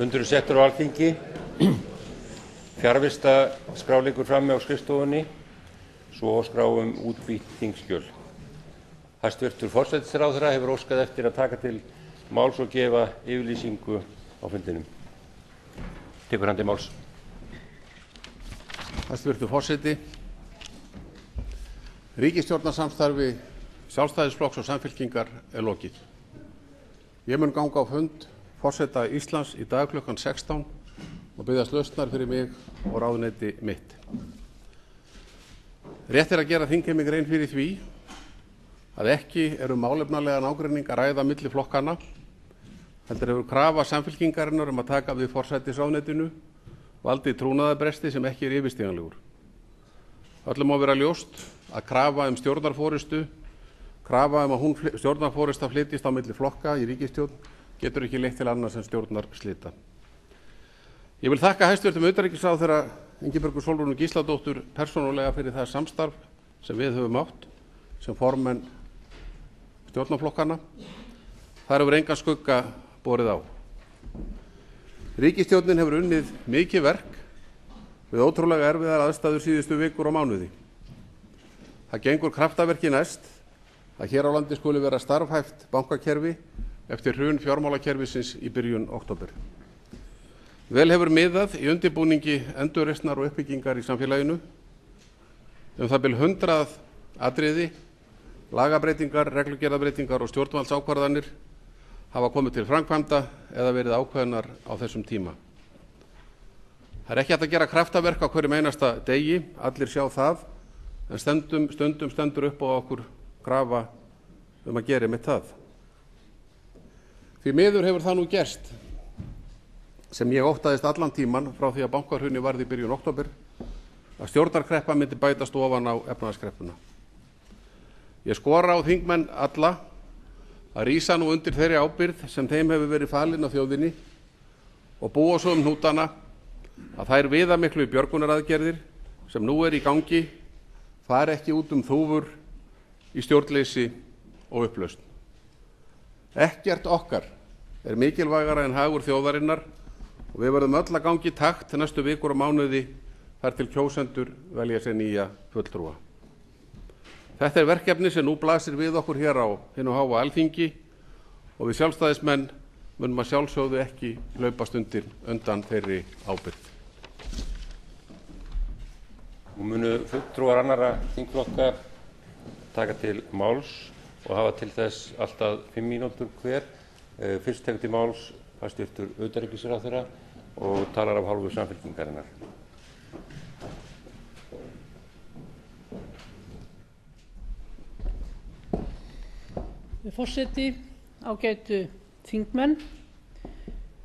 Fundur settur á Alþingi. Fjarvistaskrá liggur frammi á skrifstofunni, svo og skrá útbýtt þingskjöl. Hæstvirtur forsætisráðherra hefur óskað eftir að taka til máls og gefa yfirlýsingu á fundinum. Tekur hann til máls. Hæstvirtur forseti. Ríkisstjórnarsamstarfi Sjálfstæðisflokks og Samfylkingar lokið. Ég mun ganga á fund forseta Íslands í dag klukkan 16 og biðjast lausnar fyrir mig og ráðuneyti mitt. Rétt að gera þingheimi grein fyrir því að ekki málefnalegan ágreining að ræða milli flokkana, heldur hefur krafa Samfylkingarinnar að taka við forsætisráðuneytinu valdið trúnaðarbresti sem ekki yfirstíganlegur. Öllum má vera ljóst að krafa stjórnarforystu, krafa að stjórnarforysta flytjist á milli flokka í ríkisstjórn getur ekki leitt til annars en stjórnarslita. Ég vil þakka hæstvirtum utanríkisráðherra Ingibjörgu Sólrúnu Gísladóttur persónulega fyrir það samstarf sem við höfum átt sem formenn stjórnarflokkanna. Þar hefur engan skugga borið á. Ríkisstjórnin hefur unnið mikið verk við ótrúlega erfiðar aðstæður síðustu vikur og mánuði. Það gengur kraftaverki næst að hér á landi skuli vera starfhæft bankakerfi eftir hrun fjármálakerfisins í byrjun október. Vel hefur miðað í undirbúningi endurreisnar og uppbyggingar í samfélaginu. Það bil 100 atriði, lagabreytingar, reglugerðarbreytingar og stjórnvaldsákvarðanir hafa komið til framkvæmda eða verið ákveðnar á þessum tíma. Það ekki hægt að gera kraftaverk á hverjum einasta degi, allir sjá það, en stundum stendur upp á okkur krafa að gera einmitt það. Því miður hefur það nú gerst, sem ég óttaðist allan tíman frá því að bankahrunið varð í byrjun október, að stjórnarkreppa myndi bætast ofan á efnahagskreppuna. Ég skora á þingmenn alla að rísa nú undir þeirri ábyrgð sem þeim hefur verið falin af þjóðinni og búa svo hnútana að þær viðamiklu björgunaraðgerðir sem nú í gangi fari ekki út þúfur í stjórnleysi og upplausn. Ekkert okkar mikilvægara en hagur þjóðarinnar og við verðum öll að ganga í takt næstu vikur og mánuði þar til kjósendur velja sér nýja fulltrúa. Þetta verkefni sem nú blasir við okkur hér á hinu háa Alþingi og við sjálfstæðismenn munum að sjálfsögðu ekki hlaupast undan þeirri ábyrgð. Nú munu fulltrúar annarra þingflokka taka til máls og hafa til þess allt að 5 mínútur hver. Fyrst tekur til máls hæstvirtur utanríkisráðherra og talar af hálfu Samfylkingarinnar. Forseti, ágætu þingmenn,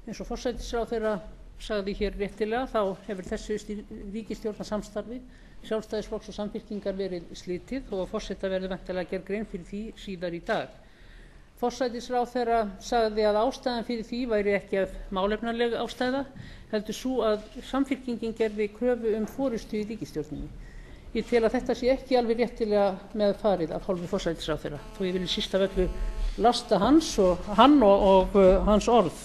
eins og forsætisráðherra sagði hér réttilega þá hefur þessu ríkisstjórnarsamstarfi Sjálfstæðisflokks og Samfylkingar verið slitið og forseta verður væntanlega gerð grein fyrir því síðar í dag. Forsætisráðherra sagði að ástæðan fyrir því væri ekki málefnaleg ástæða, heldur sú að Samfylkingin gerði kröfu forystu í ríkisstjórninni. Ég tel að þetta sé ekki alveg réttilega með farið af hálfu forsætisráðherra, þó ég vil síst af öllu lasta hann og hans orð.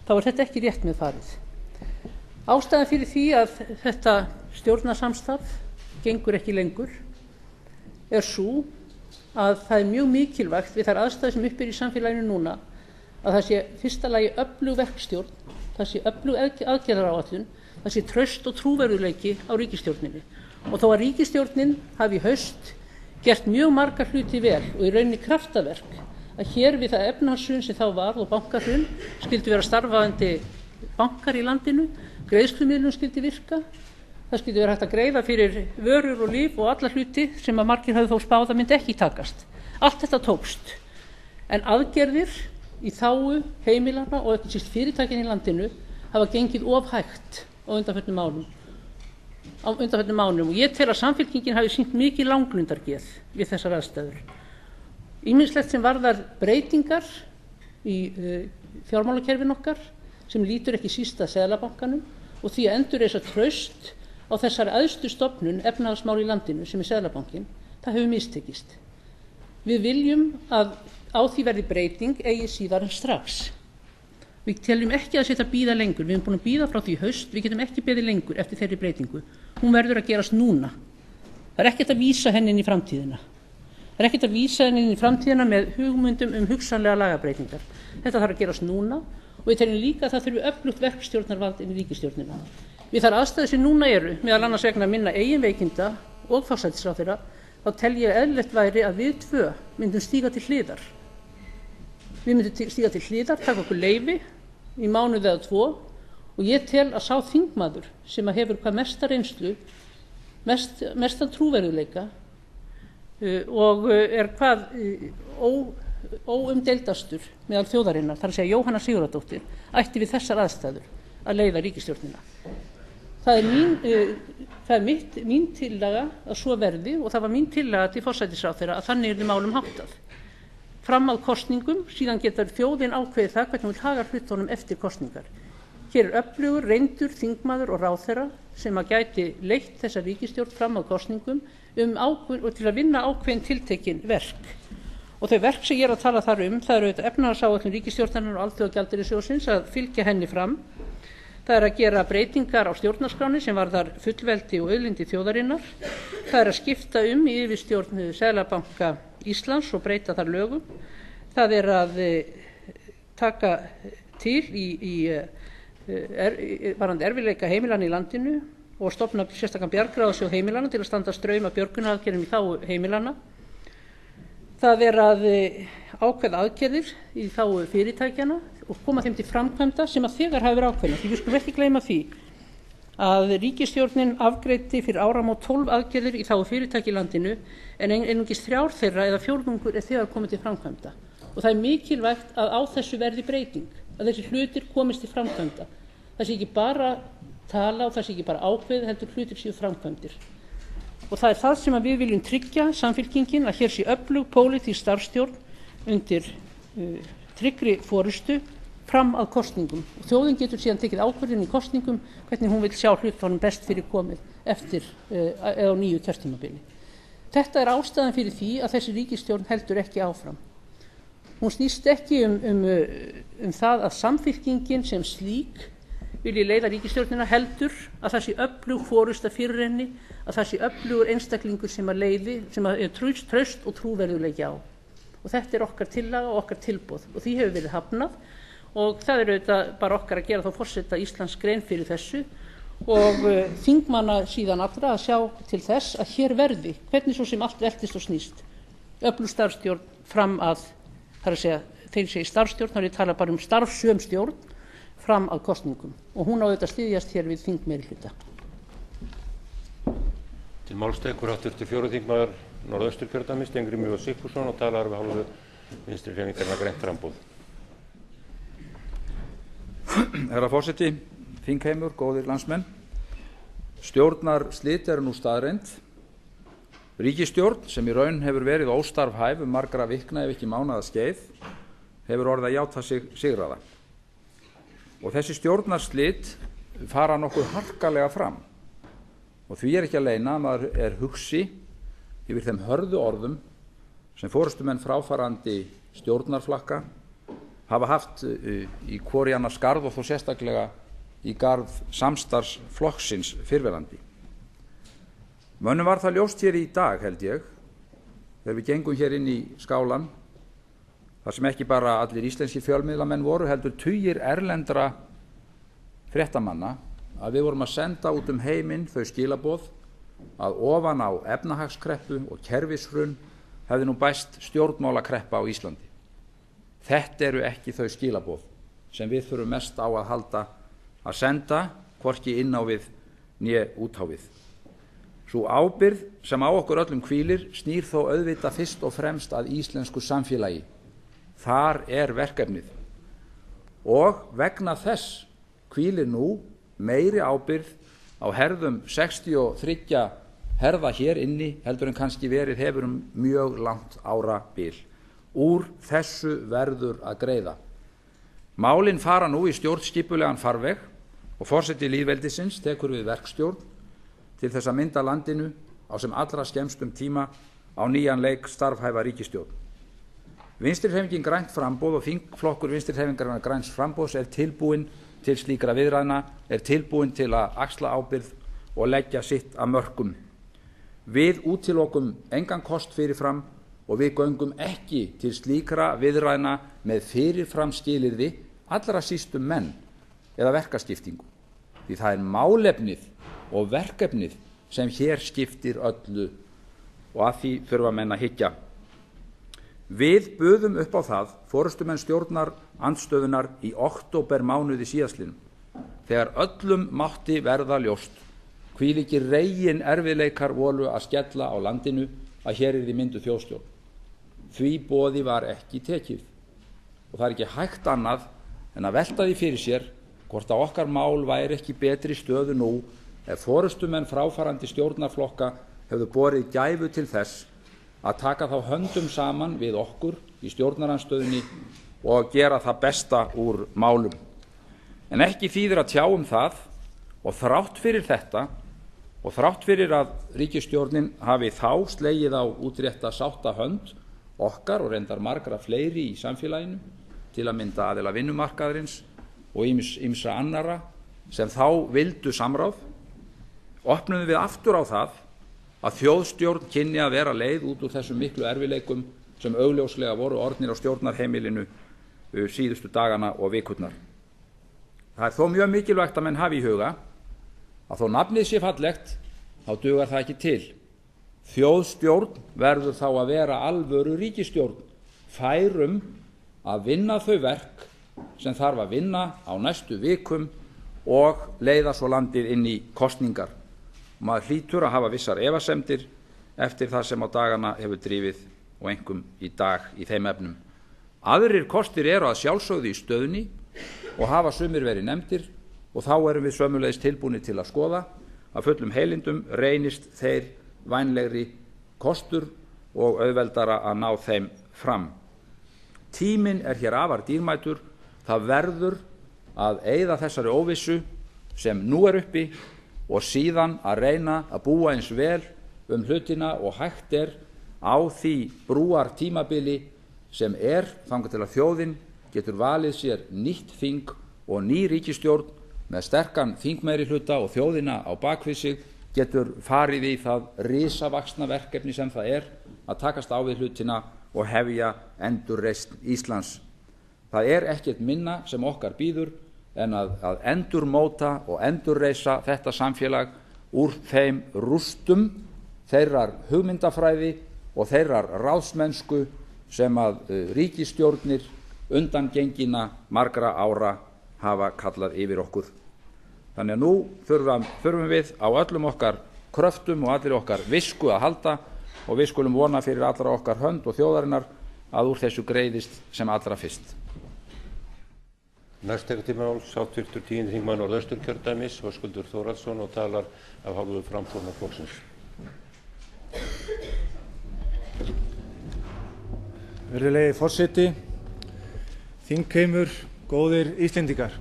Þá þetta ekki rétt með farið. Ástæðan fyrir því að þetta stjórnarsamstarf gengur ekki lengur sú að það mjög mikilvægt við þær aðstæður sem uppi í samfélaginu núna að það sé fyrsta lagi öflug verkstjórn, það sé öflug aðgerðaráætlun, það sé traust og trúverðugleiki á ríkisstjórninni. Og þó að ríkisstjórnin hafi í haust gert mjög marga hluti vel og í rauninni kraftaverk að hér við það efnahagshrun sem þá var og bankahrun skyldu vera starfandi bankar í landinu, greiðslumiðlun skyldi virka, það skyldi vera hægt að greiða fyrir vörur og lyf og alla hluti sem að margir hafði þó spáð að myndi ekki takast. Allt þetta tókst, en aðgerðir í þágu heimilanna og ekki síst fyrirtækin í landinu hafa gengið of hægt á undanförnum mánuðum og ég tel að Samfylkingin hafi sýnt mikið langlundargeð við þessar aðstæður. Ýmislegt sem varðar breytingar í fjármálakerfinu okkar sem lítur ekki síst að Seðlabankanum og því að endurreisa traust á þessari æðstu stofnun efnahagsmál í landinu sem Seðlabankinn, það hefur mistekist. Við viljum að á því verði breyting eigi síðar en strax. Við teljum ekki að þetta bíða lengur. Við erum búin að bíða frá því í haust. Við getum ekki beðið lengur eftir þeirri breytingu. Hún verður að gerast núna. Það er ekkert að vísa henni inn í framtíðina. Það er ekkert að vísa henni inn í framtíðina með hugmyndum hugsanlega lagabreytingar. Þetta þarf að gerast núna og við teljum líka að það þurfi öflugt verkstjórnarvald inn í ríkisstjórnina. Við þær aðstæður sem núna eru, meðal annars vegna minna eigin veikinda og forsætisráðherra, þá tel ég eðlilegt væri að við tvö myndum stíga til hliðar. Við myndum stíga til hliðar, taka okkur leyfi í mánuð eða 2 og ég tel að sá þingmaður sem að hefur hvað mesta reynslu, mestan trúverðugleika og er hvað óumdeildastur meðal þjóðarinnar, þar að segja Jóhanna Sigurðardóttir, ætti við þessar aðstæður að leiða ríkisstjórnina. Það er mín tillaga að svo verði og það var mín tillaga til forsætisráðherra að þannig yrði málum háttað. Fram að kosningum, síðan getur þjóðin ákveðið það hvernig hún vill haga hlutunum eftir kosningar. Hér er öflugur, reyndur þingmaður og ráðherra sem að gæti leitt þessa ríkisstjórn fram að kosningum og til að vinna ákveðin tiltekin verk. Og þau verk sem ég er að tala þar það eru auðvitað efnahagsáætlun ríkisstjórnarinnar og Alþjóðagjaldeyrissjóðsins að fylgja henni fram. Það er að gera breytingar á stjórnarskráni sem varðar fullveldi og auðlindi þjóðarinnar. Það er að skipta í yfirstjórn Seðlabanka Íslands og breyta þar lögum. Það er að taka til varðandi erfiðleika heimilanna í landinu og stofna sérstakan bjargráðasjóð heimilanna til að standa straum af björgunaraðgerðum í þágu heimilanna. Það er að ákveða aðgerðir í þágu fyrirtækjanna og koma þeim til framkvæmda sem að þegar hafa verið ákveðnar. Því við skulum ekki gleyma því að ríkisstjórnin afgreiddi fyrir áramót 12 aðgerðir í þágu fyrirtækja í landinu en einungis 3 þeirra eða 4 er þegar komið til framkvæmda. Og það er mikilvægt að á þessu verði breyting, að þessi hlutir komist til framkvæmda. Það sé ekki bara tala og það sé ekki bara ákveðið, heldur hlutir séu framkvæmdir. Og það er það sem við viljum tryggja, Samfylkingin, að hér sé öflug pólitísk starfsstjórn undir tryggri forystu fram að kosningum. Og þjóðin getur síðan tekið ákvörðun í kosningum hvernig hún vil sjá hlutunum best fyrir komið eftir eða á nýju kjörtímabili. Þetta er ástæðan fyrir því að þessi ríkisstjórn heldur ekki áfram. Hún snýst ekki um það að Samfylkingin sem slík vilji leiða ríkisstjórnina, heldur að það sé öflug forysta fyrir henni, að það sé öflugur einstaklingur sem að leiði, sem að er traust og trúverðugleiki á. Og þetta er okkar tillaga og okkar tilboð og því hefur verið hafnað og það er auðvitað bara okkar að gera þá forseta Íslands grein fyrir þessu og þingmanna síðan allra að sjá til þess að hér verði, hvernig svo sem allt veltist og snýst, öflug starfsstjórn fram að, þar að segja, þeir segi starfsstjórn, þá er ég tala bara um starfsöm stjórn fram að kosningum og hún á auðvitað styðjast hér við þingmeirihluta. Til máls tekur hv. 4. þingmaður Norðausturkjördæmis Steingrímur J. Sigfússon og talar við hálfu Vinstri hreyfingarinnar grænt framboð. Herra forseti, þingheimur, góðir landsmenn. Stjórnarslit eru nú staðreynd. Ríkisstjórn sem í raun hefur verið óstarfhæf margra vikna ef ekki mánaða skeið hefur orðið að játa sig sigraða. Og þessi stjórnarslit fara nokkuð harkalega fram og því er ekki að leyna að maður er hugsi yfir þeim hörðu orðum sem forystumenn fráfarandi stjórnarflokka hafa haft í hvor í annars garð og þó sérstaklega í garð samstarfsflokksins fyrrverandi. Mönnum var það ljóst hér í dag, held ég, þegar við gengum hér inn í skálann, þar sem ekki bara allir íslenskir fjölmiðlamenn voru, heldur tugir erlendra fréttamanna, að við vorum að senda út heiminn þau skilaboð að ofan á efnahagskreppu og kerfishrun hefði nú bæst stjórnmálakreppa á Íslandi. Þetta eru ekki þau skilaboð sem við þurfum mest á að halda að senda, hvorki inn á við né út á við. Sú ábyrgð sem á okkur öllum hvílir snýr þó auðvitað fyrst og fremst að íslensku samfélagi. Þar er verkefnið. Og vegna þess hvílir nú meiri ábyrgð á herðum 63 herða hér inni heldur en kannski verið hefur mjög langt árabil. Úr þessu verður að greiða. Málin fara nú í stjórnskipulegan farveg og forseti lýðveldisins tekur við verkstjórn til þess að mynda landinu á sem allra skemmstum tíma á nýjan leik starfhæfa ríkisstjórn. Vinstri-hreyfingin grænt framboð og þingflokkur Vinstri-hreyfingarinnar græns framboðs er tilbúinn til slíkra viðræðna, er tilbúinn til að axla ábyrgð og leggja sitt af mörkum. Við útilokum engan kost fyrirfram og við göngum ekki til slíkra viðræðna með fyrirfram skilyrði, allra síst menn eða verkaskiptingu. Því það er málefnið og verkefnið sem hér skiptir öllu og að því þurfa menn að hyggja. Við buðum upp á það, forystumenn stjórnarandstöðunnar, í októbermánuði síðastliðnum, þegar öllum mátti verða ljóst hvílíkir regin erfiðleikar voru að skella á landinu að hér yrði mynduð þjóðstjórn. Því boði var ekki tekið og það er ekki hægt annað en að velta því fyrir sér hvort að okkar mál væri ekki betri stöðu nú ef forystumenn fráfarandi stjórnarflokka hefðu borið gæfu til þess að taka þá höndum saman við okkur í stjórnarandstöðunni og gera það besta úr málum. En ekki þýðir að tjá það og þrátt fyrir þetta og þrátt fyrir að ríkisstjórnin hafi þá slegið á útrétta sáttahönd okkar og reyndar margra fleiri í samfélaginu, til að mynda aðila vinnumarkaðarins og ýmsa annarra sem þá vildu samráð, opnuðum við aftur á það að þjóðstjórn kynni að vera leið út úr þessum miklu erfiðleikum sem augljóslega voru orðnir á stjórnarheimilinu síðustu dagana og vikurnar. Það er þó mjög mikilvægt að menn hafi í huga að þó nafnið sé fallegt þá dugar það ekki til. Þjóðstjórn verður þá að vera alvöru ríkisstjórn, færum að vinna þau verk sem þarf að vinna á næstu vikum og leiða svo landið inn í kosningar. Maður hlýtur að hafa vissar efasemdir eftir það sem á dagana hefur drifið og einkum í dag í þeim efnum. Aðrir kostir eru að sjálfsögðu í stöðunni og hafa sumir verið nefndir og þá erum við sömuleiðis tilbúnir til að skoða að fullum heilindum reynist þeir vænlegri kostur og auðveldara að ná þeim fram. Tíminn er hér afar dýrmætur. Það verður að eyða þessari óvissu sem nú er uppi og síðan að reyna að búa eins vel hlutina og hægt er á því brúartímabili sem er þangað til að þjóðin getur valið sér nýtt þing og ný ríkisstjórn með sterkan þingmeirihluta og þjóðina á bakvið sig getur farið í það risavaxna verkefni sem það er að takast á við hlutina og hefja endurreisn Íslands. Það er ekkert minna sem okkar bíður en að endurmóta og endurreisa þetta samfélag úr þeim rústum þeirrar hugmyndafræði og þeirrar ráðsmennsku sem að ríkisstjórnir undangengina margra ára hafa kallað yfir okkur. Þannig að nú þurfum við á öllum okkar kröftum og allir okkar visku að halda og við skulum vona fyrir allra okkar hönd og þjóðarinnar að úr þessu greiðist sem allra fyrst. Næst tekur til máls háttvirtur 10. þingmaður Norðausturkjördæmis, Höskuldur Þórhallsson, og talar af hálfu Framsóknarflokksins. Virðulegi forseti, þingheimur, góðir Íslendingar.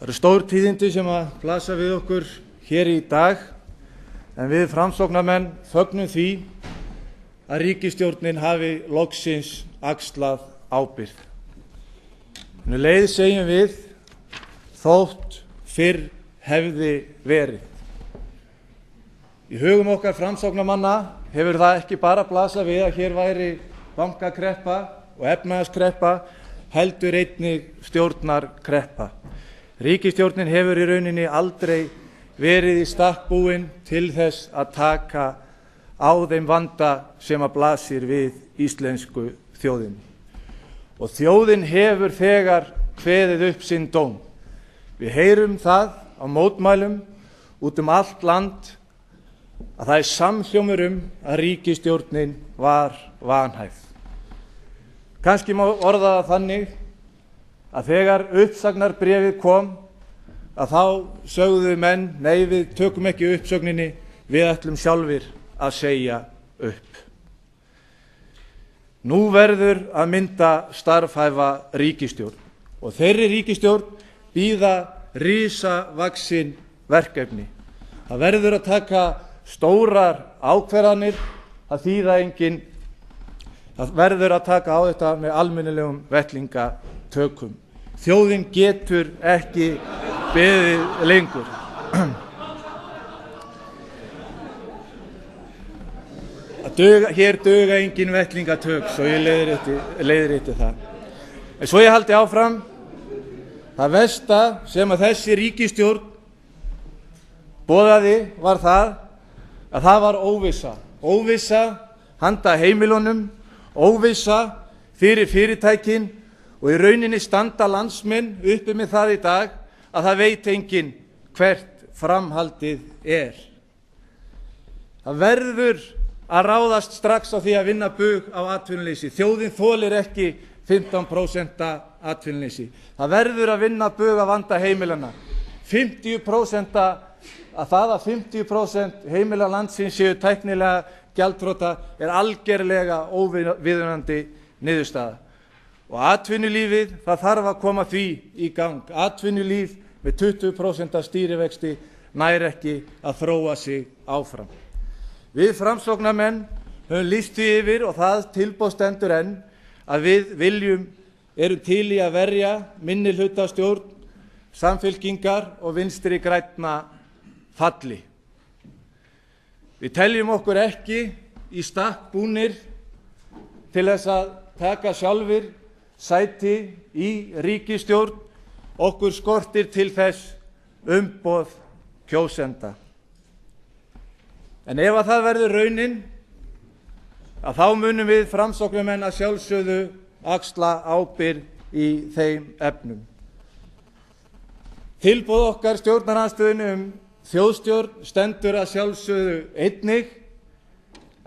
Það eru stór tíðindi sem að blasa við okkur hér í dag, en við Framsóknarmenn fögnum því að ríkisstjórnin hafi loksins axlað ábyrgð. Leið segjum við, þótt fyrr hefði verið. Í hugum okkar Framsóknarmanna hefur það ekki bara blasað við að hér væri bankakreppa og efnahagskreppa, heldur einnig stjórnarkreppa. Ríkisstjórnin hefur í rauninni aldrei verið í stakk búin til þess að taka á þeim vanda sem að blasir við íslensku þjóðinni. Og þjóðin hefur þegar kveðið upp sinn dóm. Við heyrum það á mótmælum út allt land að það er samhljómur að ríkisstjórnin var vanhæf. Kannski má orða það þannig að þegar uppsagnarbréfið kom að þá sögðu menn, nei, við tökum ekki uppsögninni, við ætlum sjálfir að segja upp. Nú verður að mynda starfhæfa ríkisstjórn og þeirri ríkisstjórn bíða risavaxin verkefni. Það verður að taka stórar ákvarðanir, það þýða engin Það verður að taka á þetta með almennilegum vettlingatökum. Þjóðin getur ekki beðið lengur. Hér duga engin vettlingatök, svo ég leiðrétti það. En svo ég haldi áfram, það versta sem að þessi ríkisstjórn boðaði var það að það var óvissa. Óvissa handa heimilunum, óvissa fyrir fyrirtækin og í rauninni standa landsmenn uppi með það í dag að það veit enginn hvert framhaldið er. Það verður að ráðast strax á því að vinna bug á atvinnuleysi. Þjóðin þolir ekki 15% atvinnuleysi. Það verður að vinna bug á vanda heimilanna. 50% að 50% heimila landsins séu tæknilega gjaldþrota er algerlega óviðunandi niðurstaða. Og atvinnulífið, það þarf að koma því í gang. Atvinnulíf með 20% stýrivexti nær ekki að þróa sig áfram. Við framsóknarmenn höfum lýst því yfir og það tilboð stendur enn að við erum til í að verja minnihlutastjórn Samfylkingar og Vinstri grænna falli. Við teljum okkur ekki í stakk búnir til þess að taka sjálfir sæti í ríkisstjórn. Okkur skortir til þess umboð kjósenda. En ef að það verður raunin, að þá munum við framsóknarmenn að sjálfsögðu axla ábyrgð í þeim efnum. Tilboð okkar stjórnarandstöðunni þjóðstjórn stendur að sjálfsögðu einnig,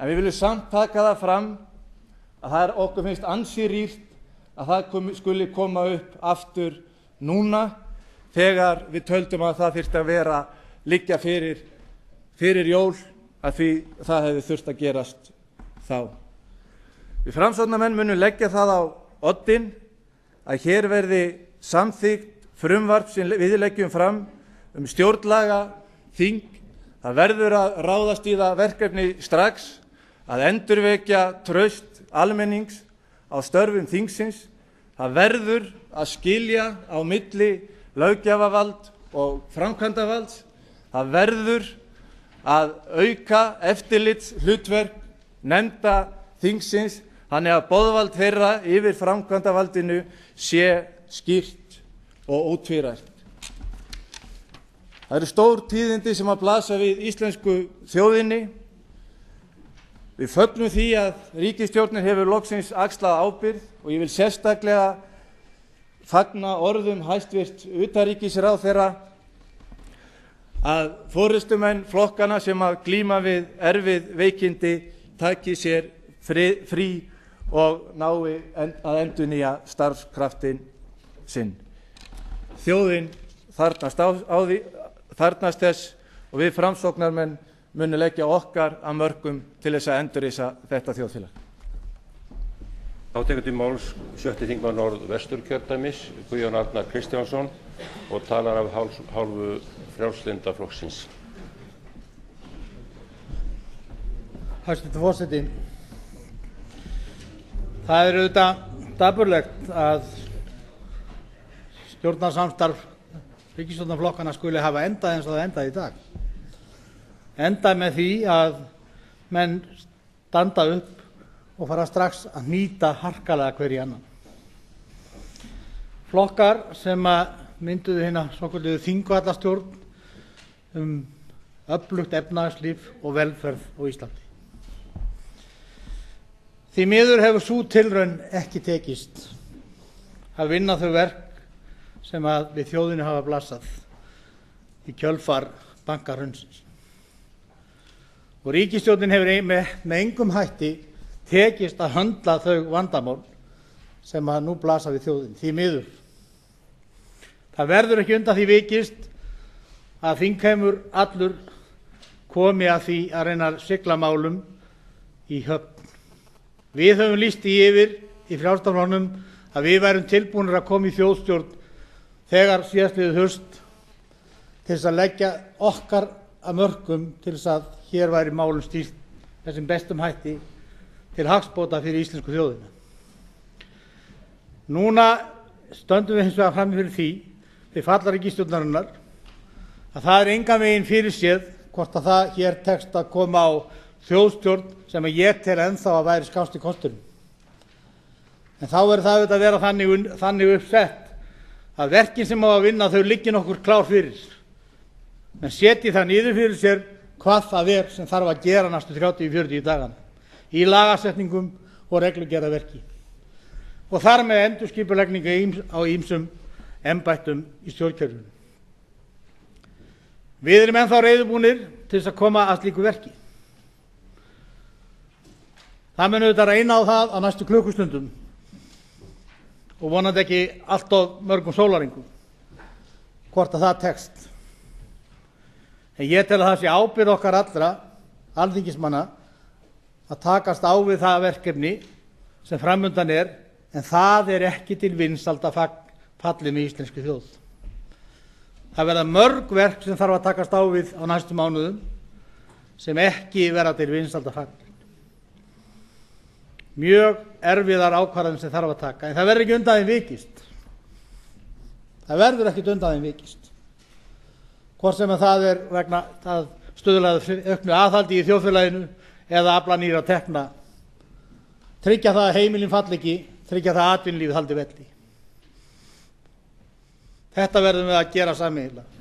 en við viljum samt taka það fram að það okkur finnst ansi rýrt að það skuli koma upp aftur núna þegar við töldum að það þyrfti að liggja fyrir jól, að því það hefði þurft að gerast þá. Við framsóknarmenn munum leggja það á oddinn að hér verði samþykkt frumvarp sem við leggjum fram stjórnlagaþing. Það verður að ráðast í það verkefni strax að endurvekja traust almennings á störfum þingsins. Það verður að skilja á milli löggjafarvald og framkvæmdarvalds. Það verður að auka eftirlitshlutverk nefnda þingsins þannig að boðvald þeirra yfir framkvæmdarvaldinu sé skýrt og ótvírætt. Það eru stór tíðindi sem að blasa við íslensku þjóðinni. Við fögnum því að ríkisstjórnin hefur loksins axlað ábyrgð og ég vil sérstaklega fagna orðum hæstvirts utanríkisráðherra að forystumenn flokkana sem að glíma við erfið veikindi taki sér frí og nái að endurnýja starfskraftinn sinn. Þjóðin þarfnast þess og við framsóknarmenn munum leggja okkar að mörkum til þess að endurreisa þetta þjóðfélag. Þá tekur til máls 7. þingmaður Norðvesturkjördæmis, Guðjón Arnar Kristjánsson, og talar af hálfu Frjálslynda flokksins. Hæstvirtur forseti, það er auðvitað dapurlegt að stjórnarsamstarf ríkisstjórnarflokkanna skuli hafa endað eins og það endaði í dag. Endað með því að menn standa upp og fara strax að hnýta harkalega hver í annan. Flokkar sem mynduðu hina svokölluðu þingvallastjórn öflugt efnahagslíf og velferð á Íslandi. Því miður hefur sú tilraun ekki tekist að vinna þau verk sem að við þjóðinni hafa blasað í kjölfar bankahrunsins. Og ríkisstjórnin hefur með engum hætti tekist að höndla þau vandamál sem að nú blasa við þjóðinni, því miður. Það verður ekki undan því vikist að þingheimur allur komi að því að reyna að sigla málum í höfn. Við höfum lýst því yfir í Frjálslynda flokknum að við værum tilbúnir að koma í þjóðstjórn þegar síðastliðið haust til þess að leggja okkar að mörkum til þess að hér væri málum stýrt þessum bestum hætti til hagsbóta fyrir íslensku þjóðina. Núna stöndum við hins vegar frammi fyrir því við fall ríkisstjórnarinnar að það er engan veginn fyrirséð hvort að það hér tekst að koma á þjóðstjórn sem ég tel ennþá að væri skásti kosturinn. En þá verður það auðvitað að vera þannig uppsett að verkin sem á að vinna þau liggi nokkur klár fyrir. Men setji það niður fyrir sér hvað það er sem þarf að gera næstu 30-40 dagana í lagasetningum og reglugerðarverki og þar með endurskipulagningu á ýmsum embættum í stjórnkerfinu. Við erum ennþá reiðubúnir til þess að koma að slíku verki. Það mun auðvitað reyna á það á næstu klukkustundum og vonandi ekki allt of mörgum sólarhringum hvort að það tekst. En ég tel að það sé ábyrgð okkar allra alþingismanna að takast á við það verkefni sem framundan er, en það er ekki til vinsælda fallinu í íslenskri þjóð. Það verða mörg verk sem þarf að takast á við á næstu mánuðum sem ekki verða til vinsælda fallinu. Mjög erfiðar ákvarðanir sem þarf að taka, en það verður ekki undan þeim vikist. Það verður ekkert undan þeim vikist. Hvort sem það er vegna það stuðlaðu auknu aðhaldi í þjóðfélaginu eða afla nýra tekna. Tryggja það að heimilin falli ekki, tryggja það að atvinnulífið haldi velli. Þetta verðum við að gera sameiginlega.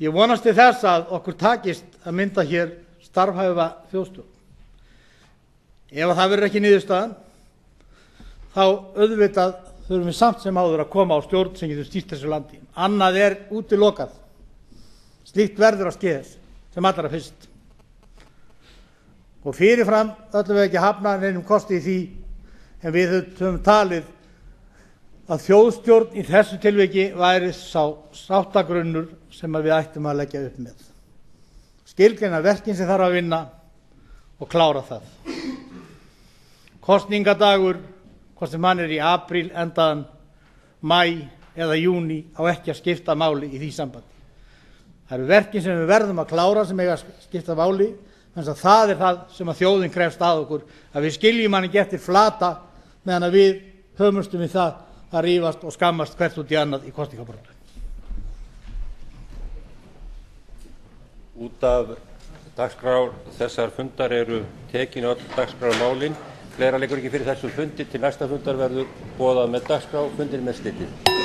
Ég vonast til þess að okkur takist að mynda hér starfhæfa þjóðstjórn. Ef það verður ekki niðurstaðan, þá auðvitað þurfum við samt sem áður að koma á stjórn sem getur stýrt þessu landi. Annað er útilokað. Slíkt verður að ske sem allra fyrst. Og fyrirfram ætlum við ekki að hafna neinum kosti í því, en við höfum talið að þjóðstjórn í þessu tilviki væri sá sáttagrunnur sem við ættum að leggja upp með. Skilgreina verkin sem þarf að vinna og klára það. Kosningadagur, hvort sem hann er í apríl, endaðan, maí eða júní, á ekki að skipta máli í því sambandi. Það eru verkin sem við verðum að klára sem eiga að skipta máli, þannig að það er það sem að þjóðin krefst að okkur, að við skiljum hann ekki eftir flata meðan að við hömustum við það að rífast og skammast hvert út í annað í kosningabaráttu. Út af dagskrá þessar fundar eru tekin öll dagskrármálin. Fleira liggur ekki fyrir þessum fundi. Til næsta fundar verður boðað með dagskrá. Fundin með slitið.